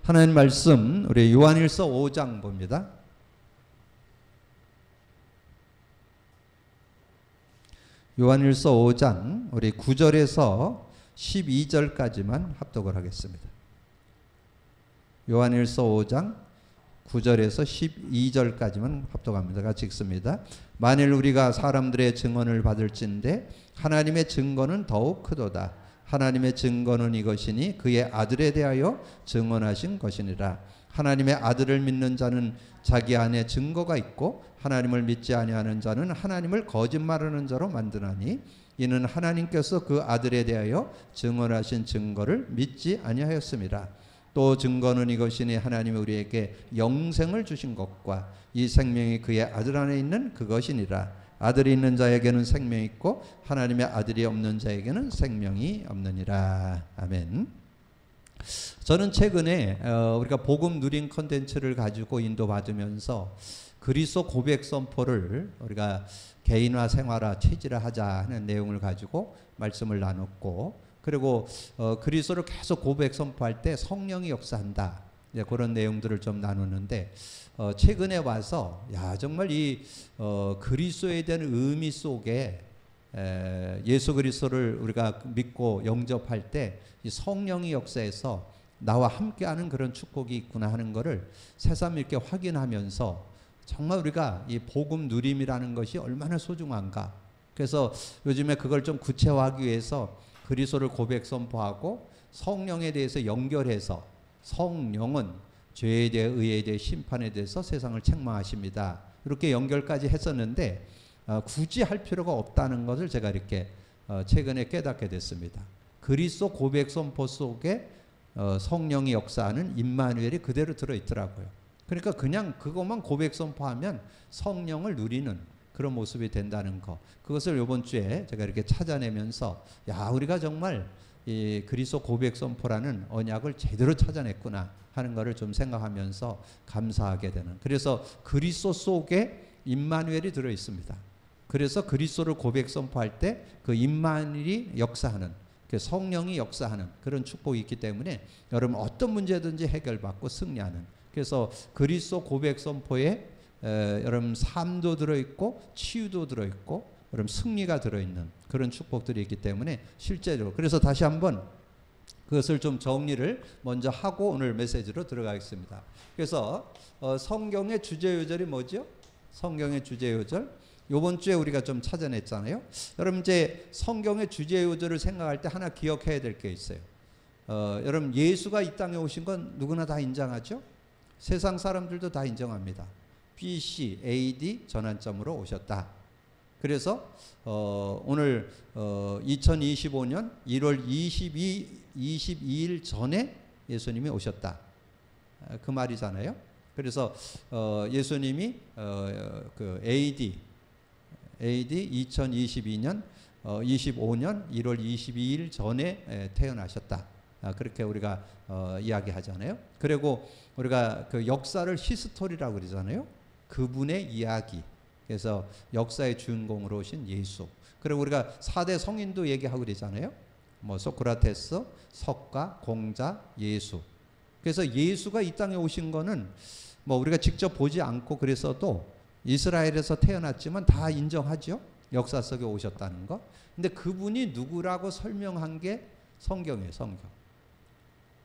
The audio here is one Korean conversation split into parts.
하나님 말씀 우리 요한일서 5장 봅니다. 요한일서 5장 우리 9절에서 12절까지만 합독을 하겠습니다. 요한일서 5장 9절에서 12절까지만 합독합니다. 같이 읽습니다. 만일 우리가 사람들의 증언을 받을진대 하나님의 증거는 더욱 크도다. 하나님의 증거는 이것이니 그의 아들에 대하여 증언하신 것이니라. 하나님의 아들을 믿는 자는 자기 안에 증거가 있고 하나님을 믿지 아니하는 자는 하나님을 거짓말하는 자로 만드나니 이는 하나님께서 그 아들에 대하여 증언하신 증거를 믿지 아니하였습니다. 또 증거는 이것이니 하나님이 우리에게 영생을 주신 것과 이 생명이 그의 아들 안에 있는 그것이니라. 아들이 있는 자에게는 생명이 있고 하나님의 아들이 없는 자에게는 생명이 없느니라. 아멘. 저는 최근에 우리가 복음 누린 컨텐츠를 가지고 인도받으면서 그리스도 고백 선포를 우리가 개인화 생활화 체질화하자 하는 내용을 가지고 말씀을 나눴고, 그리고 그리스도를 계속 고백 선포할 때 성령이 역사한다, 그런 내용들을 좀 나누는데, 최근에 와서 정말 이 그리스도에 대한 의미 속에 예수 그리스도를 우리가 믿고 영접할 때 이 성령이 역사해서 나와 함께하는 그런 축복이 있구나 하는 것을 새삼 이렇게 확인하면서 정말 우리가 이 복음 누림이라는 것이 얼마나 소중한가. 그래서 요즘에 그걸 좀 구체화하기 위해서 그리스도를 고백 선포하고 성령에 대해서 연결해서, 성령은 죄에 대해 의에 대해 심판에 대해서 세상을 책망하십니다, 이렇게 연결까지 했었는데 굳이 할 필요가 없다는 것을 제가 이렇게 최근에 깨닫게 됐습니다. 그리스도 고백 선포 속에 성령이 역사하는 임마누엘이 그대로 들어있더라고요. 그러니까 그냥 그것만 고백 선포하면 성령을 누리는 그런 모습이 된다는 거, 그것을 이번 주에 제가 이렇게 찾아내면서 우리가 정말 이 그리스도 고백 선포라는 언약을 제대로 찾아냈구나 하는 것을 좀 생각하면서 감사하게 되는, 그래서 그리스도 속에 임마누엘이 들어 있습니다. 그래서 그리스도를 고백 선포할 때 그 임마누엘이 역사하는, 성령이 역사하는 그런 축복이 있기 때문에 여러분 어떤 문제든지 해결받고 승리하는, 그래서 그리스도 고백 선포에 여러분 삶도 들어있고 치유도 들어있고 여러분 승리가 들어있는 그런 축복들이 있기 때문에 실제로, 그래서 다시 한번 그것을 좀 정리를 먼저 하고 오늘 메시지로 들어가겠습니다. 그래서 성경의 주제요절이 뭐죠? 성경의 주제요절 요번 주에 우리가 좀 찾아냈잖아요. 여러분 이제 성경의 주제요절을 생각할 때 하나 기억해야 될 게 있어요. 여러분 예수가 이 땅에 오신 건 누구나 다 인정하죠? 세상 사람들도 다 인정합니다. BC, AD 전환점으로 오셨다. 그래서 오늘 2025년 1월 22일 전에 예수님이 오셨다, 그 말이잖아요. 그래서 예수님이 그 AD 2022년 25년 1월 22일 전에 태어나셨다, 그렇게 우리가 이야기하잖아요. 그리고 우리가 그 역사를 히스토리라고 그러잖아요. 그분의 이야기, 그래서 역사의 주인공으로 오신 예수. 그리고 우리가 4대 성인도 얘기하고 그러잖아요. 뭐 소크라테스, 석가, 공자, 예수. 그래서 예수가 이 땅에 오신 거는 뭐 우리가 직접 보지 않고 그래서도 이스라엘에서 태어났지만 다 인정하죠. 역사 속에 오셨다는 거. 근데 그분이 누구라고 설명한 게 성경이에요, 성경.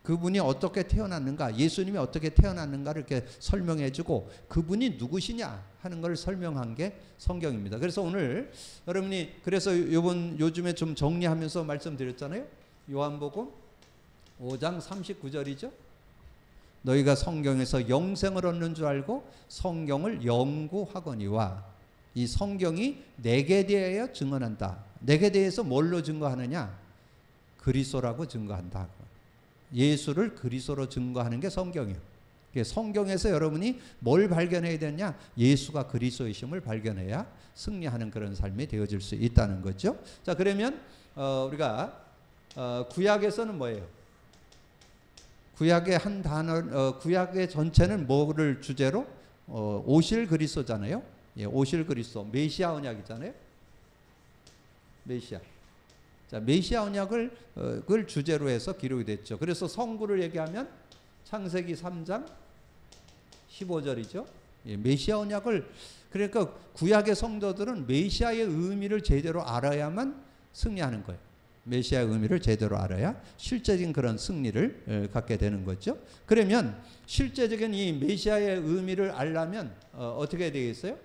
그분이 어떻게 태어났는가, 예수님이 어떻게 태어났는가를 이렇게 설명해주고 그분이 누구시냐 하는 걸 설명한 게 성경입니다. 그래서 오늘 여러분이 그래서 요즘에 좀 정리하면서 말씀드렸잖아요. 요한복음 5장 39절이죠. 너희가 성경에서 영생을 얻는 줄 알고 성경을 연구하거니와, 이 성경이 내게 대하여 증언한다. 내게 대해서 뭘로 증거하느냐? 그리스도라고 증거한다. 예수를 그리스도로 증거하는 게 성경이에요. 성경에서 여러분이 뭘 발견해야 되냐? 예수가 그리스도이심을 발견해야 승리하는 그런 삶이 되어질 수 있다는 거죠. 자, 그러면 우리가 구약에서는 뭐예요? 구약의 한 단어, 구약의 전체는 뭐를 주제로? 오실 그리스도잖아요. 오실 그리스도, 메시아 언약이잖아요. 메시아. 자, 메시아 언약을 그걸 주제로 해서 기록이 됐죠. 그래서 성구를 얘기하면 창세기 3장 15절이죠. 예, 메시아 언약을 그러니까 구약의 성도들은 메시아의 의미를 제대로 알아야만 승리하는 거예요. 메시아의 의미를 제대로 알아야 실제적인 그런 승리를 갖게 되는 거죠. 그러면 실제적인 이 메시아의 의미를 알려면 어떻게 되겠어요?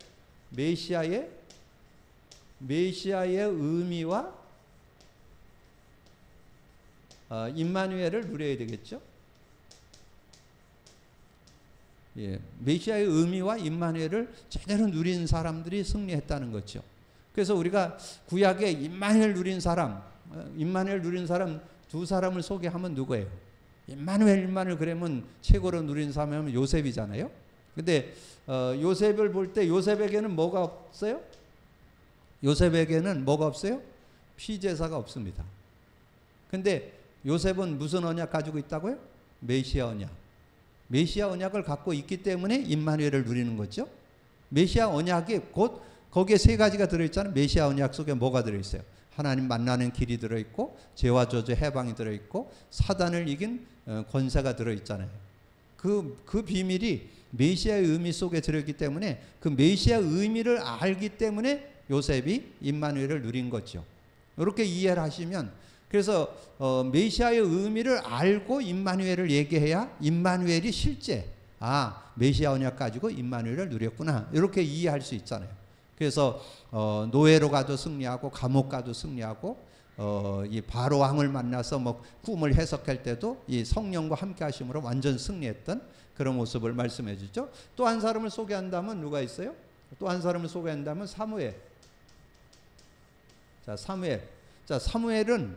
메시아의 의미와 임마누엘을 누려야 되겠죠. 예, 메시아의 의미와 임마누엘을 제대로 누린 사람들이 승리했다는 거죠. 그래서 우리가 구약에 임마누엘 누린 사람 두 사람을 소개하면 누구예요? 임마누엘 그러면 최고로 누린 사람은 요셉이잖아요. 근데 요셉을 볼 때 요셉에게는 뭐가 없어요? 요셉에게는 뭐가 없어요? 피제사가 없습니다. 근데 요셉은 무슨 언약 가지고 있다고요? 메시아 언약. 메시아 언약을 갖고 있기 때문에 임마누엘을 누리는 거죠. 메시아 언약이 곧 거기에 세 가지가 들어있잖아요. 메시아 언약 속에 뭐가 들어있어요? 하나님 만나는 길이 들어있고 죄와 저주 해방이 들어있고 사단을 이긴 권세가 들어있잖아요. 그 비밀이 메시아의 의미 속에 들어있기 때문에 그 메시아의 의미를 알기 때문에 요셉이 임마누엘을 누린 거죠. 이렇게 이해를 하시면 그래서 메시아의 의미를 알고 임마누엘을 얘기해야 임마누엘이 실제 메시아 언약 가지고 임마누엘을 누렸구나 이렇게 이해할 수 있잖아요. 그래서 노예로 가도 승리하고 감옥 가도 승리하고 이 바로 왕을 만나서 뭐 꿈을 해석할 때도 이 성령과 함께 하심으로 완전 승리했던 그런 모습을 말씀해 주죠. 또 한 사람을 소개한다면 누가 있어요? 또 한 사람을 소개한다면 사무엘. 자, 사무엘은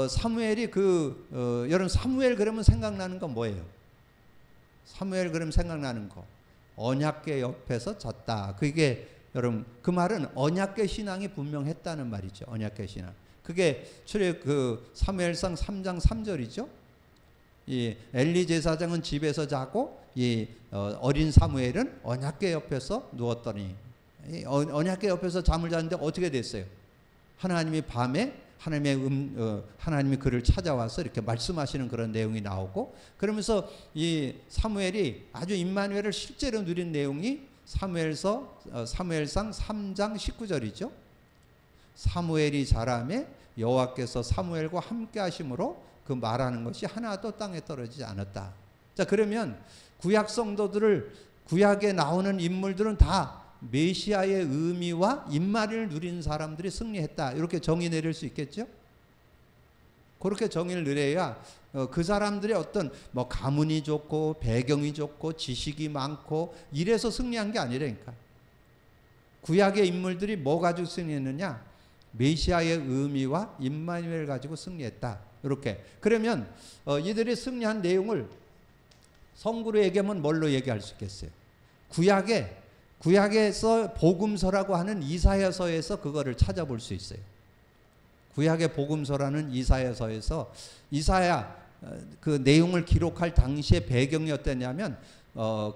사무엘이 여러분 사무엘 그러면 생각나는 건 뭐예요? 사무엘 그러면 생각나는 거 언약궤 옆에서 잤다. 그게 여러분 그 말은 언약궤 신앙이 분명했다는 말이죠. 언약궤 신앙. 그게 사무엘상 3장 3절이죠. 이 엘리 제사장은 집에서 자고 이 어린 사무엘은 언약궤 옆에서 누웠더니 언약궤 옆에서 잠을 잤는데 어떻게 됐어요? 하나님이 밤에 하나님이 그를 찾아와서 이렇게 말씀하시는 그런 내용이 나오고 그러면서 이 사무엘이 아주 임마누엘을 실제로 누린 내용이 사무엘상 3장 19절이죠. 사무엘이 자라매 여호와께서 사무엘과 함께 하심으로 그 말하는 것이 하나도 땅에 떨어지지 않았다. 자, 그러면 구약 성도들을 구약에 나오는 인물들은 다 메시아의 의미와 임마누엘을 누린 사람들이 승리했다. 이렇게 정의 내릴 수 있겠죠? 그렇게 정의를 내려야 그 사람들의 어떤 뭐 가문이 좋고 배경이 좋고 지식이 많고 이래서 승리한 게 아니라니까. 구약의 인물들이 뭐 가지고 승리했느냐? 메시아의 의미와 임마누엘을 가지고 승리했다. 이렇게. 그러면 이들이 승리한 내용을 성구로 얘기하면 뭘로 얘기할 수 있겠어요? 구약에서 복음서라고 하는 이사야서에서 그거를 찾아볼 수 있어요. 구약의 복음서라는 이사야서에서 이사야 그 내용을 기록할 당시의 배경이 어땠냐면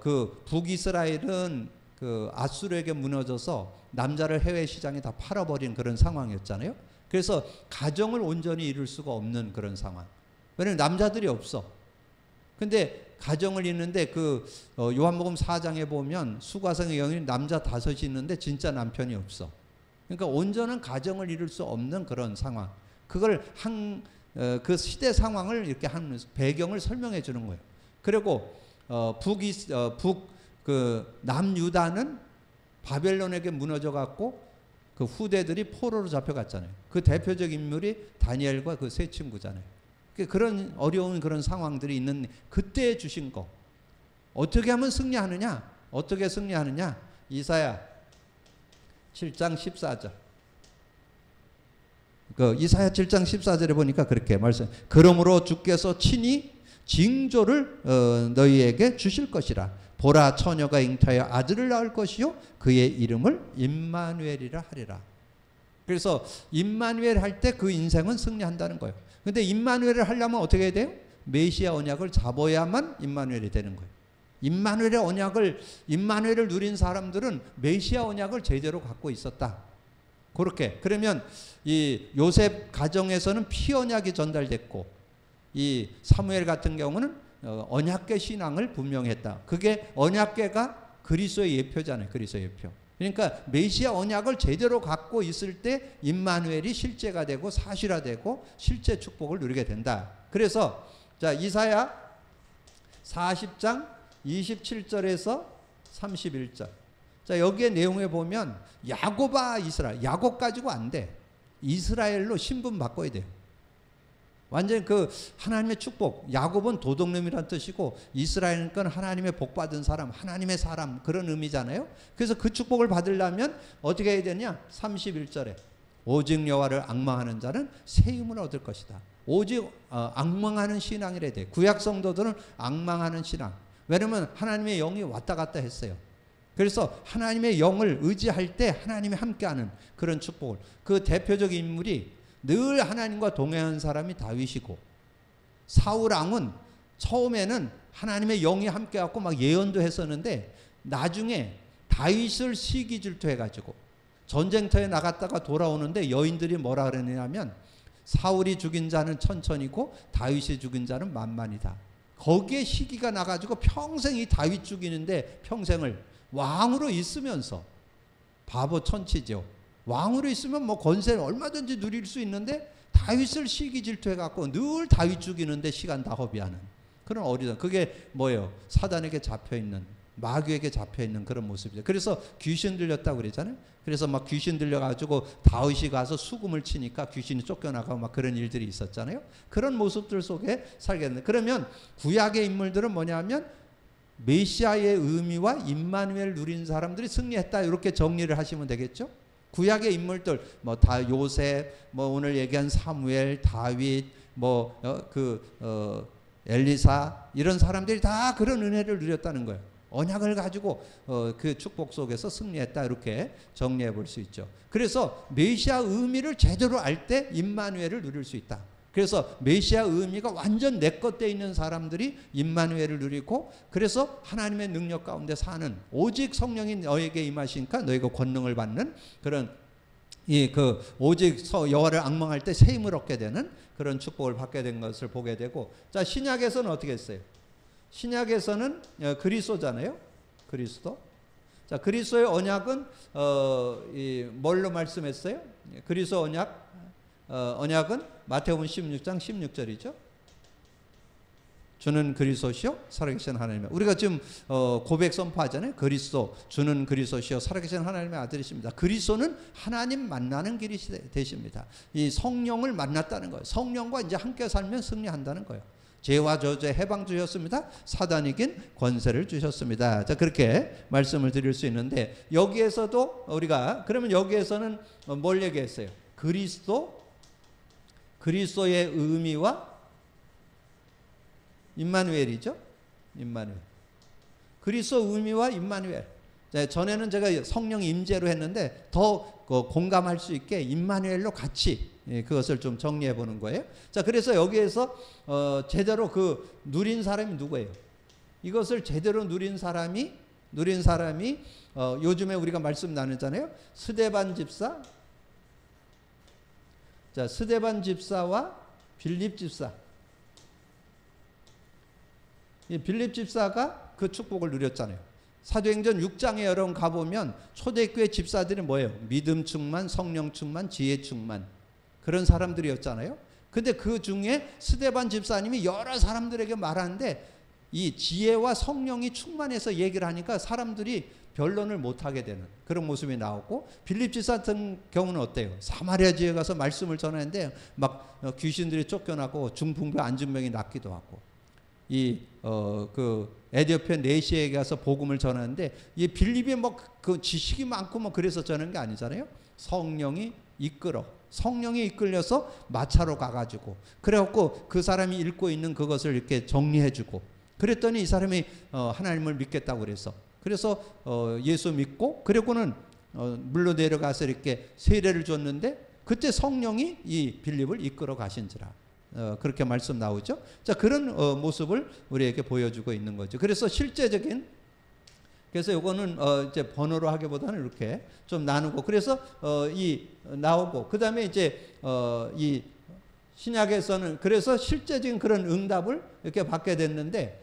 그 북이스라엘은 그 아수르에게 무너져서 남자를 해외 시장에 다 팔아버린 그런 상황이었잖아요. 그래서 가정을 온전히 이룰 수가 없는 그런 상황. 왜냐하면 남자들이 없어. 근데 가정을 잇는데 요한복음 4장에 보면 수가성의 영이 남자 5이 있는데 진짜 남편이 없어. 그러니까 온전한 가정을 이룰 수 없는 그런 상황. 그걸 그 시대 상황을 이렇게 한 배경을 설명해 주는 거예요. 그리고 남유다는 바벨론에게 무너져 갖고 그 후대들이 포로로 잡혀갔잖아요. 그 대표적 인물이 다니엘과 그 세 친구잖아요. 그런 어려운 그런 상황들이 있는 그때 주신 거. 어떻게 하면 승리하느냐? 어떻게 승리하느냐? 이사야 7장 14절. 이사야 7장 14절에 보니까 그렇게 말씀. 그러므로 주께서 친히 징조를 너희에게 주실 것이라. 보라 처녀가 잉태하여 아들을 낳을 것이요 그의 이름을 임마누엘이라 하리라. 그래서 임마누엘 할 때 그 인생은 승리한다는 거예요. 근데 임마누엘을 하려면 어떻게 해야 돼요? 메시아 언약을 잡아야만 임마누엘이 되는 거예요. 임마누엘을 누린 사람들은 메시아 언약을 제대로 갖고 있었다. 그렇게. 그러면 이 요셉 가정에서는 피 언약이 전달됐고 이 사무엘 같은 경우는 언약궤 신앙을 분명했다. 그게 언약궤가 그리스도의 예표잖아요. 그리스도의 예표. 그러니까 메시아 언약을 제대로 갖고 있을 때 임마누엘이 실제가 되고 사실화되고 실제 축복을 누리게 된다. 그래서 자, 이사야 40장 27절에서 31절. 자, 여기에 내용에 보면 야곱아 이스라엘, 야곱 가지고 안 돼. 이스라엘로 신분 바꿔야 돼요. 완전히 그 하나님의 축복, 야곱은 도둑놈이란 뜻이고 이스라엘은 하나님의 복받은 사람, 하나님의 사람, 그런 의미잖아요. 그래서 그 축복을 받으려면 어떻게 해야 되냐? 31절에 오직 여호와를 앙망하는 자는 새 힘을 얻을 것이다. 오직 앙망하는 신앙이래 돼. 구약 성도들은 앙망하는 신앙. 왜냐면 하나님의 영이 왔다 갔다 했어요. 그래서 하나님의 영을 의지할 때 하나님이 함께하는 그런 축복을. 그 대표적인 인물이 늘 하나님과 동행한 사람이 다윗이고, 사울 왕은 처음에는 하나님의 영이 함께하고 막 예언도 했었는데 나중에 다윗을 시기 질투해가지고 전쟁터에 나갔다가 돌아오는데 여인들이 뭐라 그러냐면 사울이 죽인 자는 천천히고 다윗이 죽인 자는 만만이다. 거기에 시기가 나가지고 평생 이 다윗 죽이는데 평생을 왕으로 있으면서, 바보 천치죠. 왕으로 있으면 뭐 권세를 얼마든지 누릴 수 있는데 다윗을 시기 질투해갖고 늘 다윗 죽이는데 시간 다 허비하는 그런 어리다. 그게 뭐예요? 사단에게 잡혀있는, 마귀에게 잡혀있는 그런 모습이죠. 그래서 귀신 들렸다고 그러잖아요. 그래서 막 귀신 들려가지고 다윗이 가서 수금을 치니까 귀신이 쫓겨나가고 막 그런 일들이 있었잖아요. 그런 모습들 속에 살겠는데, 그러면 구약의 인물들은 뭐냐면 메시아의 의미와 임마누엘 누린 사람들이 승리했다, 이렇게 정리를 하시면 되겠죠. 구약의 인물들 뭐 다 요셉, 뭐 오늘 얘기한 사무엘, 다윗, 뭐 엘리사, 이런 사람들이 다 그런 은혜를 누렸다는 거예요. 언약을 가지고 그 축복 속에서 승리했다, 이렇게 정리해 볼 수 있죠. 그래서 메시아 의미를 제대로 알 때 임마누엘을 누릴 수 있다. 그래서 메시아 의미가 완전 내 것 돼 있는 사람들이 임마누엘을 누리고, 그래서 하나님의 능력 가운데 사는, 오직 성령이 너에게 임하시니까 너희가 권능을 받는 그런 오직 여호와를 앙망할 때 새 힘을 얻게 되는 그런 축복을 받게 된 것을 보게 되고, 자, 신약에서는 어떻게 했어요? 신약에서는 그리스도잖아요. 그리스도. 자, 그리스도의 언약은 뭘로 말씀했어요? 그리스도 언약은 마태복음 16장 16절이죠. 주는 그리스도시요 살아계신 하나님의, 우리가 지금 고백 선포하잖아요. 그리스도, 주는 그리스도시요 살아계신 하나님의 아들이십니다. 그리스도는 하나님 만나는 길이 되십니다. 이 성령을 만났다는 거예요. 성령과 이제 함께 살면 승리한다는 거예요. 죄와 저주에 해방 주셨습니다. 사단 이긴 권세를 주셨습니다. 자, 그렇게 말씀을 드릴 수 있는데, 여기에서도 우리가 그러면 여기에서는 뭘 얘기했어요? 그리스도의 의미와 임마누엘이죠. 임마누엘. 그리스도 의미와 임마누엘. 전에는 제가 성령 임재로 했는데 더 공감할 수 있게 임마누엘로 같이 그것을 좀 정리해 보는 거예요. 자, 그래서 여기에서 제대로 누린 사람이 누구예요? 이것을 제대로 누린 사람이 요즘에 우리가 말씀 나누잖아요. 스데반 집사. 자, 스데반 집사와 빌립 집사. 이 빌립 집사가 그 축복을 누렸잖아요. 사도행전 6장에 여러분 가보면 초대교회 집사들이 뭐예요? 믿음 충만, 성령 충만, 지혜 충만, 그런 사람들이었잖아요. 근데 그 중에 스데반 집사님이 여러 사람들에게 말하는데 이 지혜와 성령이 충만해서 얘기를 하니까 사람들이 변론을 못하게 되는 그런 모습이 나오고, 빌립 집사 같은 경우는 어때요? 사마리아 지에 가서 말씀을 전하는데 막 귀신들이 쫓겨나고 중풍병, 안진병이 낫기도 하고, 에디오피아 네시에게 가서 복음을 전하는데 이 빌립이 그 지식이 많고 뭐 그래서 전하는 게 아니잖아요. 성령이 이끌려서 마차로 가가지고, 그래갖고 그 사람이 읽고 있는 그것을 이렇게 정리해주고, 그랬더니 이 사람이 하나님을 믿겠다고 그래서 예수 믿고, 그리고는 물로 내려가서 이렇게 세례를 줬는데 그때 성령이 이 빌립을 이끌어 가신지라. 그렇게 말씀 나오죠. 자, 그런 모습을 우리에게 보여주고 있는 거죠. 그래서 그래서 요거는 이제 번호로 하기보다는 이렇게 좀 나누고, 그래서 나오고, 그 다음에 이제 이 신약에서는 그래서 실제적인 그런 응답을 이렇게 받게 됐는데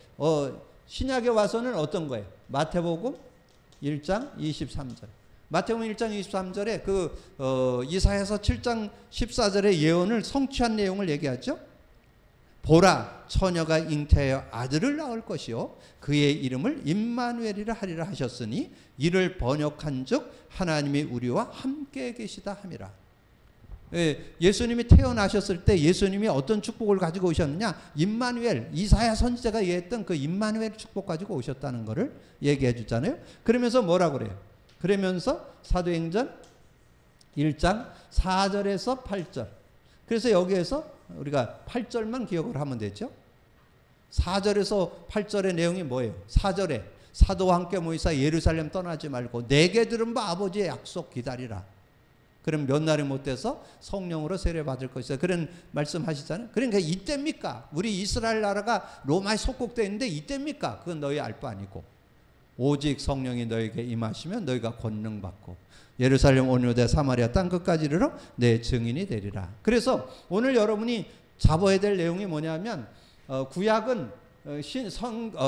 신약에 와서는 어떤 거예요? 마태복음 1장 23절. 마태복음 1장 23절에 이사야서 7장 14절의 예언을 성취한 내용을 얘기하죠. 보라, 처녀가 잉태하여 아들을 낳을 것이요 그의 이름을 임마누엘이라 하리라 하셨으니 이를 번역한즉 하나님이 우리와 함께 계시다 함이라. 예수님이 태어나셨을 때 예수님이 어떤 축복을 가지고 오셨느냐? 임마누엘, 이사야 선지자가 얘기했던 그 임마누엘 축복 가지고 오셨다는 것을 얘기해 주잖아요. 그러면서 뭐라고 그래요? 그러면서 사도행전 1장 4절에서 8절. 그래서 여기에서 우리가 8절만 기억을 하면 되죠. 4절에서 8절의 내용이 뭐예요? 4절에 사도와 함께 모이사 예루살렘 떠나지 말고 내게 들은 바 아버지의 약속 기다리라. 그럼 몇 날이 못 돼서 성령으로 세례 받을 것이다. 그런 말씀하시잖아요. 그러니까 이때입니까? 우리 이스라엘 나라가 로마에 속국되어 있는데 이때입니까? 그건 너희 알 바 아니고 오직 성령이 너에게 임하시면 너희가 권능 받고 예루살렘 온 유대 사마리아 땅 끝까지 이르러 내 증인이 되리라. 그래서 오늘 여러분이 잡아야 될 내용이 뭐냐면 구약은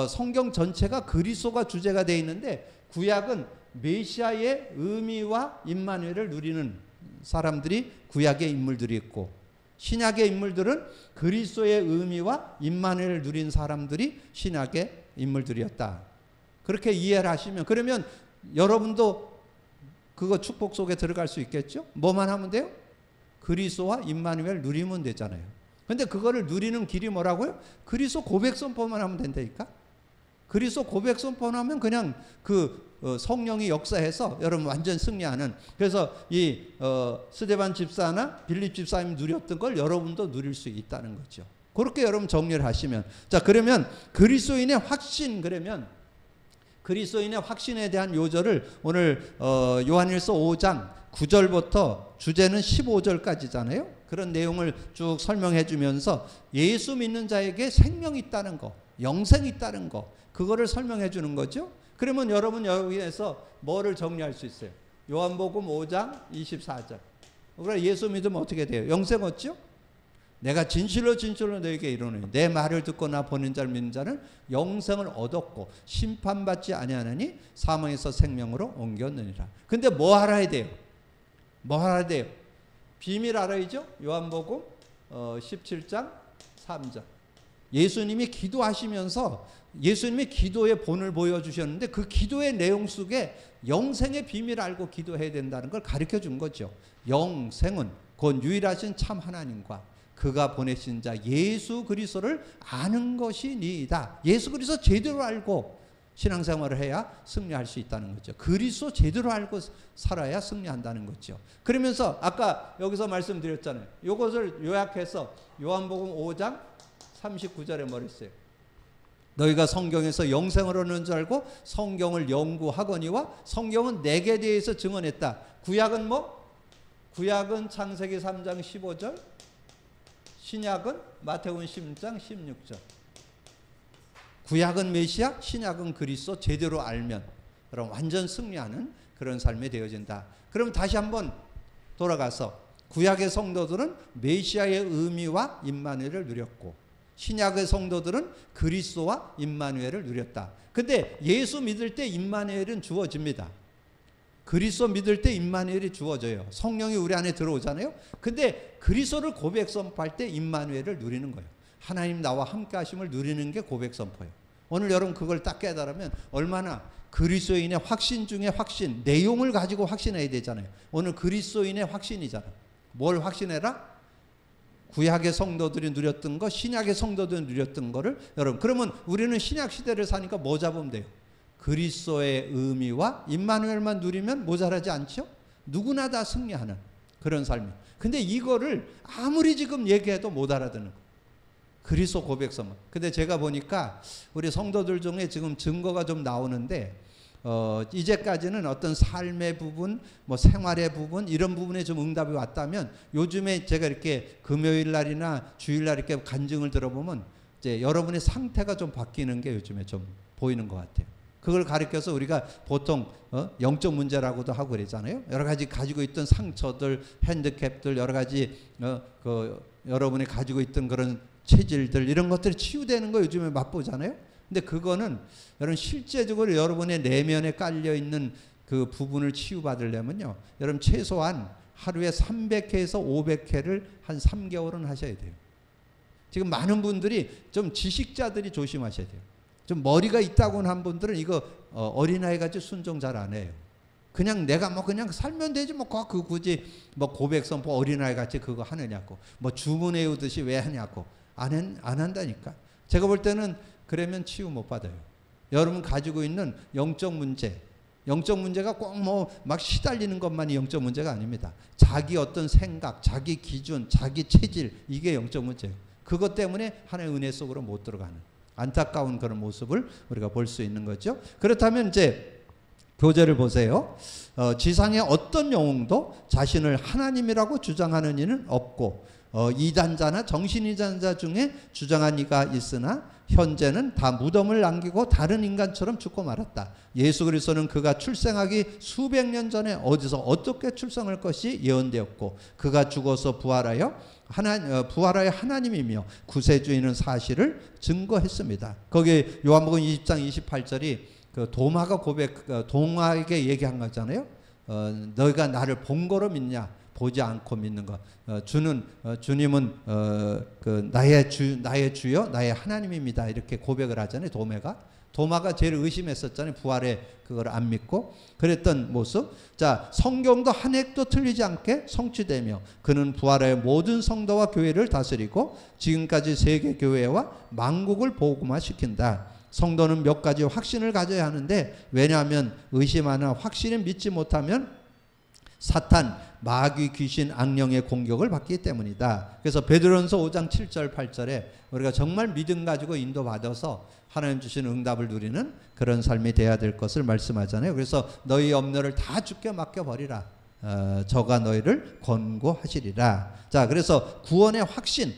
성경 전체가 그리스도가 주제가 되어 있는데 구약은 메시아의 의미와 임마누엘을 누리는 사람들이 구약의 인물들이 있고 신약의 인물들은 그리스도의 의미와 임마누엘을 누린 사람들이 신약의 인물들이었다. 그렇게 이해를 하시면 그러면 여러분도 그거 축복 속에 들어갈 수 있겠죠? 뭐만 하면 돼요? 그리스도와 임마누엘 누리면 되잖아요. 근데 그거를 누리는 길이 뭐라고요? 그리스도 고백 선포만 하면 된다니까? 그리스도 고백 선포하면 그냥 성령이 역사해서 여러분 완전 승리하는. 그래서 이 스데반 집사나 빌립 집사님이 누렸던 걸 여러분도 누릴 수 있다는 거죠. 그렇게 여러분 정리를 하시면 자 그러면 그리스도인의 확신 그러면 그리스도인의 확신에 대한 요절을 오늘 요한일서 5장 9절부터 주제는 15절까지잖아요. 그런 내용을 쭉 설명해 주면서 예수 믿는 자에게 생명이 있다는 거, 영생이 있다는 거, 그거를 설명해 주는 거죠. 그러면 여러분 여기에서 뭐를 정리할 수 있어요? 요한복음 5장 24절. 그러니까 예수 믿으면 어떻게 돼요? 영생 얻죠? 내가 진실로 너에게 이르노니 내 말을 듣고 나 보낸 자를 믿는 자는 영생을 얻었고 심판받지 아니하느니 사망에서 생명으로 옮겼느니라. 근데 뭐 알아야 돼요? 뭐 알아야 돼요? 비밀 알아야죠? 요한복음 17장 3절. 예수님이 기도하시면서 예수님이 기도의 본을 보여주셨는데 그 기도의 내용 속에 영생의 비밀을 알고 기도해야 된다는 걸 가르쳐 준 거죠. 영생은 곧 유일하신 참 하나님과 그가 보내신 자 예수 그리스도를 아는 것이니이다. 예수 그리스도 제대로 알고 신앙생활을 해야 승리할 수 있다는 거죠. 그리스도 제대로 알고 살아야 승리한다는 거죠. 그러면서 아까 여기서 말씀드렸잖아요. 이것을 요약해서 요한복음 5장 39절에 뭐랬어요? 너희가 성경에서 영생을 얻는 줄 알고 성경을 연구하거니와 성경은 내게 대해서 증언했다. 구약은 뭐? 구약은 창세기 3장 15절, 신약은 마태복음 10장 16절. 구약은 메시아, 신약은 그리스도. 제대로 알면 그럼 완전 승리하는 그런 삶이 되어진다. 그럼 다시 한번 돌아가서 구약의 성도들은 메시아의 의미와 임마누엘을 누렸고 신약의 성도들은 그리스도와 임마누엘을 누렸다. 근데 예수 믿을 때 임마누엘은 주어집니다. 그리스도 믿을 때 임마누엘이 주어져요. 성령이 우리 안에 들어오잖아요. 근데 그리스도를 고백 선포할 때 임마누엘을 누리는 거예요. 하나님 나와 함께 하심을 누리는 게 고백 선포예요. 오늘 여러분 그걸 딱 깨달으면 얼마나 그리스도인의 확신 중에 확신, 내용을 가지고 확신해야 되잖아요. 오늘 그리스도인의 확신이잖아. 뭘 확신해라? 구약의 성도들이 누렸던 거, 신약의 성도들이 누렸던 거를 여러분, 그러면 우리는 신약 시대를 사니까 뭐 잡으면 돼요? 그리스도의 의미와 임마누엘만 누리면 모자라지 않죠? 누구나 다 승리하는 그런 삶이. 근데 이거를 아무리 지금 얘기해도 못 알아듣는 거예요. 그리스도 고백서만. 근데 제가 보니까 우리 성도들 중에 지금 증거가 좀 나오는데 이제까지는 어떤 삶의 부분, 뭐 생활의 부분 이런 부분에 좀 응답이 왔다면 요즘에 제가 이렇게 금요일 날이나 주일 날 이렇게 간증을 들어보면 이제 여러분의 상태가 좀 바뀌는 게 요즘에 좀 보이는 것 같아요. 그걸 가리켜서 우리가 보통 영적 문제라고도 하고 그러잖아요. 여러 가지 가지고 있던 상처들, 핸디캡들, 여러 가지 여러분이 가지고 있던 그런 체질들, 이런 것들이 치유되는 거 요즘에 맛보잖아요. 근데 그거는 여러분 실제적으로 여러분의 내면에 깔려 있는 그 부분을 치유받으려면요, 여러분 최소한 하루에 300회에서 500회를 한 3개월은 하셔야 돼요. 지금 많은 분들이 좀 지식자들이 조심하셔야 돼요. 좀 머리가 있다고 한 분들은 이거 어린아이같이 순종 잘 안 해요. 그냥 내가 뭐 그냥 살면 되지 뭐 그 굳이 뭐 고백 선포 어린아이같이 그거 하느냐고, 뭐 주문 외우듯이 왜 하냐고. 안 한다니까. 제가 볼 때는 그러면 치유 못 받아요. 여러분 가지고 있는 영적 문제가 꼭 뭐 막 시달리는 것만이 영적 문제가 아닙니다. 자기 어떤 생각, 자기 기준, 자기 체질, 이게 영적 문제예요. 그것 때문에 하나님의 은혜 속으로 못 들어가는 안타까운 그런 모습을 우리가 볼 수 있는 거죠. 그렇다면 이제 교재를 보세요. 지상의 어떤 영웅도 자신을 하나님이라고 주장하는 이는 없고 이단자나 정신이단자 중에 주장한 이가 있으나 현재는 다 무덤을 남기고 다른 인간처럼 죽고 말았다. 예수 그리스도는 그가 출생하기 수백 년 전에 어디서 어떻게 출생할 것이 예언되었고 그가 죽어서 부활하여 하나님이며 구세주의는 사실을 증거했습니다. 거기 요한복음 20장 28절이 그 도마에게 얘기한 거잖아요. 너희가 나를 본 거로 믿냐? 보지 않고 믿는 것. 주님은 나의 주여, 나의 하나님입니다. 이렇게 고백을 하잖아요. 도마가 제일 의심했었잖아요. 부활에 그걸 안 믿고 그랬던 모습. 자, 성경도 한 획도 틀리지 않게 성취되며 그는 부활의 모든 성도와 교회를 다스리고 지금까지 세계 교회와 만국을 복음화시킨다. 성도는 몇 가지 확신을 가져야 하는데, 왜냐하면 의심하나 확신을 믿지 못하면 사탄, 마귀, 귀신, 악령의 공격을 받기 때문이다. 그래서 베드로전서 5장 7절 8절에 우리가 정말 믿음 가지고 인도받아서 하나님 주시는 응답을 누리는 그런 삶이 돼야 될 것을 말씀하잖아요. 그래서 너희 염려를 다 주께 맡겨버리라. 저가 너희를 권고하시리라. 자, 그래서 구원의 확신.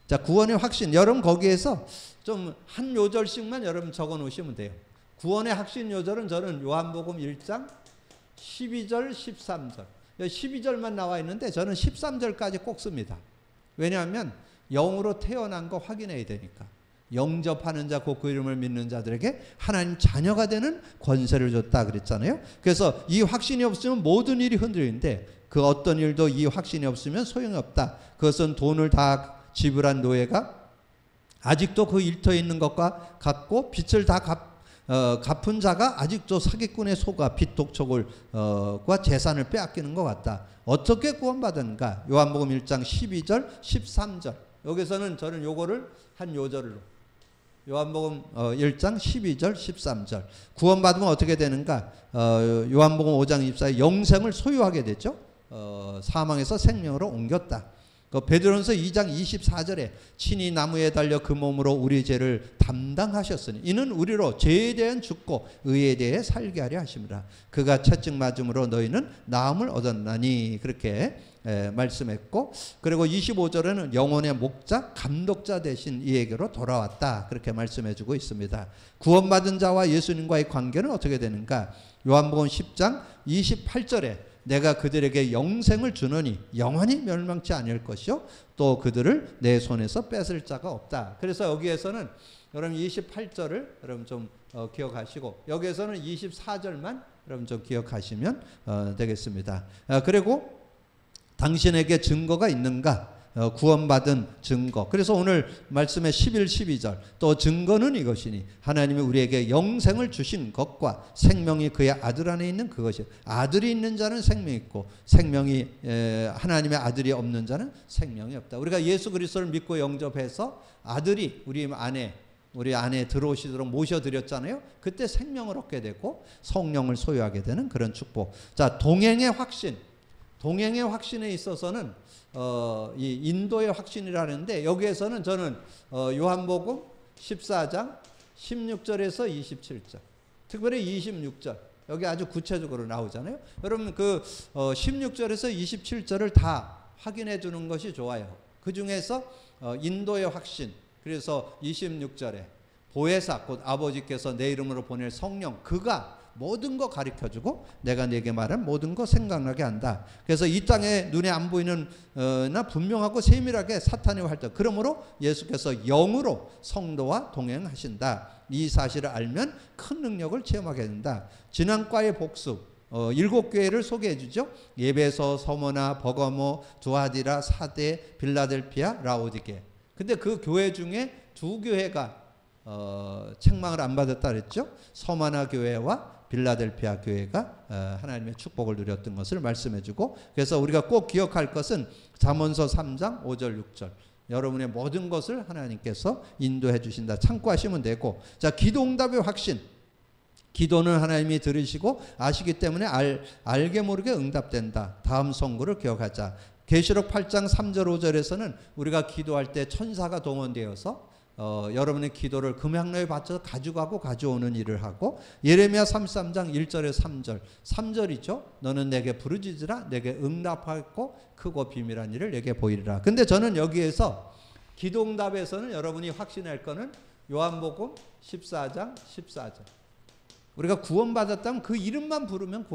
자, 구원의 확신. 여러분 거기에서 좀 한 요절씩만 여러분 적어 놓으시면 돼요. 구원의 확신 요절은 저는 요한복음 1장 12절 13절 12절만 나와 있는데 저는 13절까지 꼭 씁니다. 왜냐하면 영으로 태어난 거 확인해야 되니까. 영접하는 자 곧 그 이름을 믿는 자들에게 하나님 자녀가 되는 권세를 줬다 그랬잖아요. 그래서 이 확신이 없으면 모든 일이 흔들리는데 그 어떤 일도 이 확신이 없으면 소용이 없다. 그것은 돈을 다 지불한 노예가 아직도 그 일터에 있는 것과 같고 빚을 다 갚은 자가 아직도 사기꾼의 속아 빚 독촉과 재산을 빼앗기는 것 같다. 어떻게 구원받은가? 요한복음 1장 12절 13절 여기서는 저는 요거를 한 요절로 요한복음 1장 12절 13절 구원받으면 어떻게 되는가? 요한복음 5장 24절 영생을 소유하게 됐죠. 사망에서 생명으로 옮겼다. 베드로전서 2장 24절에 친히 나무에 달려 그 몸으로 우리 죄를 담당하셨으니 이는 우리로 죄에 대한 죽고 의에 대해 살게 하려 하심이라. 그가 채찍 맞음으로 너희는 나음을 얻었나니 그렇게 말씀했고, 그리고 25절에는 영혼의 목자 감독자 대신 이에게로 돌아왔다 그렇게 말씀해주고 있습니다. 구원받은 자와 예수님과의 관계는 어떻게 되는가? 요한복음 10장 28절에 내가 그들에게 영생을 주노니 영원히 멸망치 아니할 것이요 또 그들을 내 손에서 뺏을 자가 없다. 그래서 여기에서는 여러분 28절을 여러분 좀 기억하시고 여기에서는 24절만 여러분 좀 기억하시면 되겠습니다. 그리고 당신에게 증거가 있는가? 구원받은 증거. 그래서 오늘 말씀의 11, 12절 또 증거는 이것이니 하나님이 우리에게 영생을 주신 것과 생명이 그의 아들 안에 있는 그것이. 아들이 있는 자는 생명이 있고 생명이 하나님의 아들이 없는 자는 생명이 없다. 우리가 예수 그리스도를 믿고 영접해서 아들이 우리 안에 들어오시도록 모셔드렸잖아요. 그때 생명을 얻게 되고 성령을 소유하게 되는 그런 축복. 자, 동행의 확신. 동행의 확신에 있어서는 이 인도의 확신이라는데 여기에서는 저는 요한복음 14장 16절에서 27절 특별히 26절 여기 아주 구체적으로 나오잖아요. 여러분 그 16절에서 27절을 다 확인해 주는 것이 좋아요. 그 중에서 인도의 확신 그래서 26절에 보혜사 곧 아버지께서 내 이름으로 보낼 성령, 그가 모든 거 가르쳐주고 내가 네게 말한 모든 거 생각나게 한다. 그래서 이 땅에 눈에 안 보이는 나 분명하고 세밀하게 사탄이 활동. 그러므로 예수께서 영으로 성도와 동행하신다. 이 사실을 알면 큰 능력을 체험하게 된다. 지난과의 복습 7교회를 소개해 주죠. 에베소, 서머나, 버가모, 두아디라, 사데, 빌라델피아, 라오디게. 근데 그 교회 중에 두 교회가 책망을 안 받았다 그랬죠. 서머나 교회와 빌라델피아 교회가 하나님의 축복을 누렸던 것을 말씀해 주고, 그래서 우리가 꼭 기억할 것은 잠언서 3장 5절 6절 여러분의 모든 것을 하나님께서 인도해 주신다. 참고하시면 되고, 자, 기도응답의 확신. 기도는 하나님이 들으시고 아시기 때문에 알게 모르게 응답된다. 다음 선구를 기억하자. 계시록 8장 3절 5절에서는 우리가 기도할 때 천사가 동원되어서 여러분의 기도를 금향로에 받쳐서 가져가고 가져오는 일을 하고, 예레미야 33장 1절에 3절이죠. 너는 내게 부르짖으라 내게 응답하고 크고 비밀한 일을 내게 보이리라. 근데 저는 여기에서 기도응답에서는 여러분이 확신할 거는 요한복음 14장 14절. 우리가 구원받았다면 그 이름만 부르면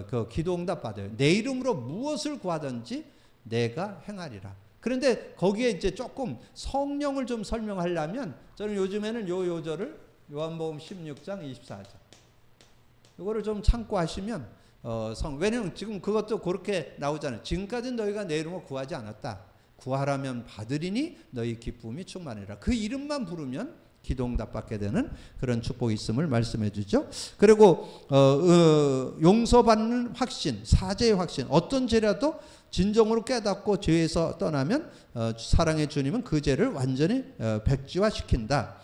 그 기도응답 받아요. 내 이름으로 무엇을 구하든지 내가 행하리라. 그런데 거기에 이제 조금 성령을 좀 설명하려면 저는 요즘에는 요 요절을 요한복음 16장 24절 이거를 좀 참고하시면 왜냐면 지금 그것도 그렇게 나오잖아요. 지금까지는 너희가 내 이름으로 구하지 않았다. 구하라면 받으리니 너희 기쁨이 충만해라. 그 이름만 부르면 기도응답 받게 되는 그런 축복이 있음을 말씀해 주죠. 그리고 용서받는 확신, 사죄의 확신. 어떤 죄라도 진정으로 깨닫고 죄에서 떠나면 사랑의 주님은 그 죄를 완전히 백지화시킨다.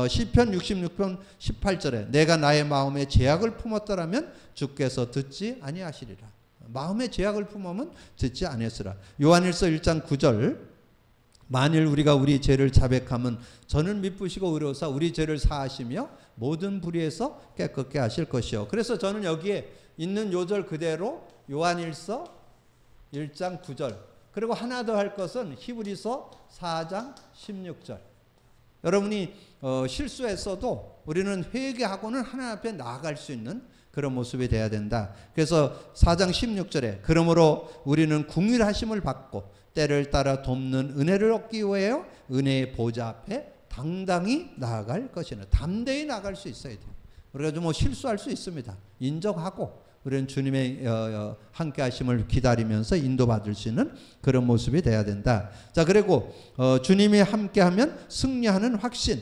시편 66편 18절에 내가 나의 마음에 죄악을 품었더라면 주께서 듣지 아니하시리라. 마음에 죄악을 품으면 듣지 아니하시리라. 요한일서 1장 9절 만일 우리가 우리 죄를 자백하면 저는 미쁘시고 의로우사 우리 죄를 사하시며 모든 불의에서 깨끗게 하실 것이요. 그래서 저는 여기에 있는 요절 그대로 요한일서 1장 9절 그리고 하나 더 할 것은 히브리서 4장 16절. 여러분이 실수했어도 우리는 회개하고는 하나님 앞에 나아갈 수 있는 그런 모습이 돼야 된다. 그래서 4장 16절에 그러므로 우리는 긍휼하심을 받고 때를 따라 돕는 은혜를 얻기 위하여 은혜의 보좌 앞에 당당히 나아갈 것이나 담대히 나아갈 수 있어야 돼요. 우리가 좀 실수할 수 있습니다. 인정하고 우리는 주님의 함께 하심을 기다리면서 인도받을 수 있는 그런 모습이 돼야 된다. 자, 그리고 주님이 함께 하면 승리하는 확신.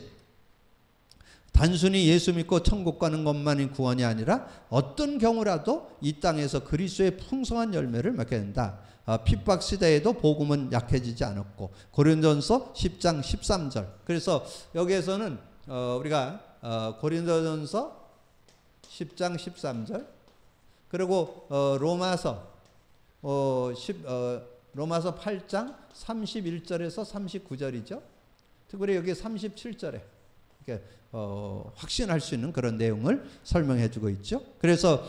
단순히 예수 믿고 천국 가는 것만이 구원이 아니라 어떤 경우라도 이 땅에서 그리스도의 풍성한 열매를 맺게 된다. 핍박 시대에도 복음은 약해지지 않았고. 고린도전서 10장 13절. 그래서 여기에서는 우리가 고린도전서 10장 13절 그리고 로마서 8장 31절에서 39절이죠. 특별히 여기 37절에 이렇게 확신할 수 있는 그런 내용을 설명해 주고 있죠. 그래서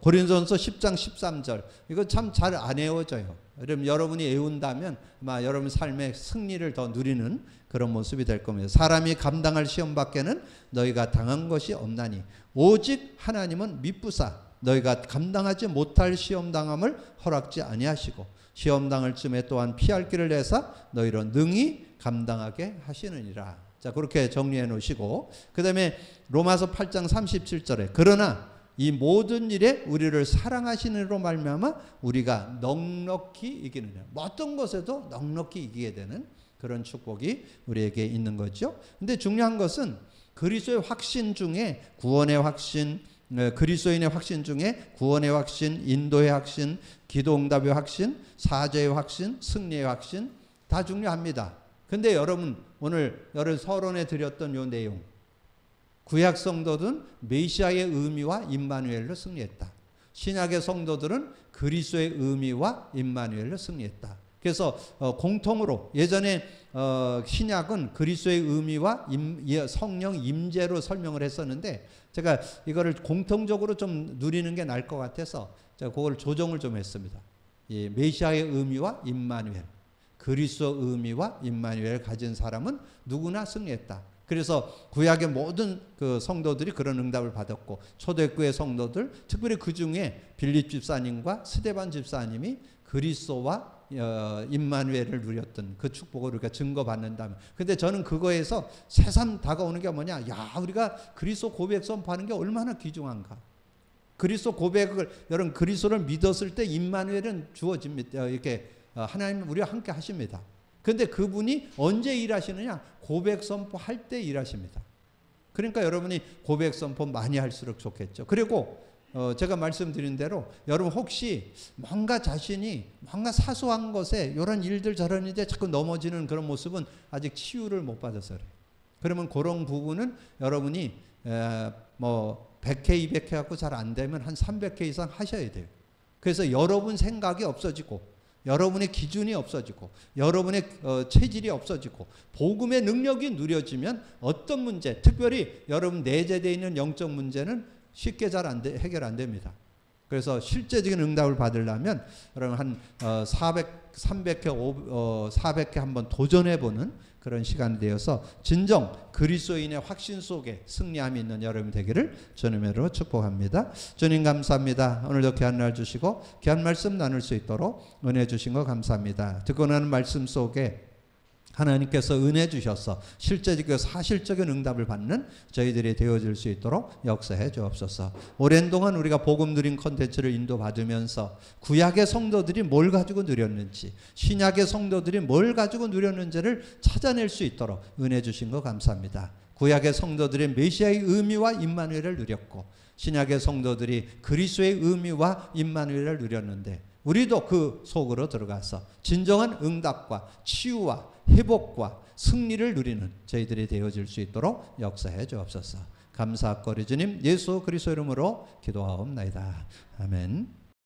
고린도전서 10장 13절 이거 참 잘 안 외워져요. 여러분이 외운다면 아마 여러분 삶의 승리를 더 누리는 그런 모습이 될 겁니다. 사람이 감당할 시험 밖에는 너희가 당한 것이 없나니 오직 하나님은 미쁘사 너희가 감당하지 못할 시험 당함을 허락지 아니하시고 시험 당할 쯤에 또한 피할 길을 내사 너희로 능히 감당하게 하시느니라. 자, 그렇게 정리해 놓으시고 그 다음에 로마서 8장 37절에 그러나 이 모든 일에 우리를 사랑하시느로 말미암아 우리가 넉넉히 이기느냐. 어떤 것에도 넉넉히 이기게 되는 그런 축복이 우리에게 있는 거죠. 근데 중요한 것은 그리스도의 확신 중에 구원의 확신, 그리스도인의 확신 중에 구원의 확신, 인도의 확신, 기도응답의 확신, 사죄의 확신, 승리의 확신 다 중요합니다. 근데 여러분 오늘 서론에 드렸던 요 내용 구약 성도들은 메시아의 의미와 임마누엘로 승리했다. 신약의 성도들은 그리스도의 의미와 임마누엘로 승리했다. 그래서 공통으로 예전에 신약은 그리스도의 의미와 성령 임재로 설명을 했었는데 제가 이거를 공통적으로 좀 누리는 게 나을 것 같아서 제가 그걸 조정을 좀 했습니다. 이 메시아의 의미와 임마누엘, 그리스도 의미와 임마누엘을 가진 사람은 누구나 승리했다. 그래서 구약의 모든 그 성도들이 그런 응답을 받았고 초대교회 성도들 특별히 그 중에 빌립 집사님과 스데반 집사님이 그리스도와 임마누엘을 누렸던 그 축복을 우리가 증거받는다면, 근데 저는 그거에서 새삼 다가오는 게 뭐냐, 야 우리가 그리스도 고백 선포하는 게 얼마나 귀중한가. 그리스도 고백을, 여러분 그리스도를 믿었을 때 임마누엘은 주어집니다. 이렇게 하나님 우리와 함께 하십니다. 근데 그분이 언제 일하시느냐, 고백 선포할 때 일하십니다. 그러니까 여러분이 고백 선포 많이 할수록 좋겠죠. 그리고 제가 말씀드린 대로 여러분 혹시 뭔가 자신이 뭔가 사소한 것에 이런 일들 저런 일에 자꾸 넘어지는 그런 모습은 아직 치유를 못 받아서 그래요. 그러면 그런 부분은 여러분이 뭐 100회 200회 갖고 잘 안 되면 한 300회 이상 하셔야 돼요. 그래서 여러분 생각이 없어지고 여러분의 기준이 없어지고 여러분의 체질이 없어지고 복음의 능력이 누려지면 어떤 문제, 특별히 여러분 내재되어 있는 영적 문제는 쉽게 잘 해결 안 됩니다. 그래서 실제적인 응답을 받으려면 여러분 한 300회, 400회 한번 도전해보는 그런 시간이 되어서 진정 그리스도인의 확신 속에 승리함이 있는 여러분 되기를 주님으로 축복합니다. 주님 감사합니다. 오늘도 귀한 날 주시고 귀한 말씀 나눌 수 있도록 은혜 주신 거 감사합니다. 듣고 나는 말씀 속에 하나님께서 은혜 주셔서 실제적이고 사실적인 응답을 받는 저희들이 되어질 수 있도록 역사해 주옵소서. 오랜 동안 우리가 복음 누린 콘텐츠를 인도받으면서 구약의 성도들이 뭘 가지고 누렸는지, 신약의 성도들이 뭘 가지고 누렸는지를 찾아낼 수 있도록 은혜 주신 거 감사합니다. 구약의 성도들이 메시아의 의미와 임마누엘을 누렸고 신약의 성도들이 그리스도의 의미와 임마누엘을 누렸는데 우리도 그 속으로 들어가서 진정한 응답과 치유와 회복과 승리를 누리는 저희들이 되어질 수 있도록 역사해 주옵소서. 감사거리 주님 예수 그리스도 이름으로 기도하옵나이다. 아멘.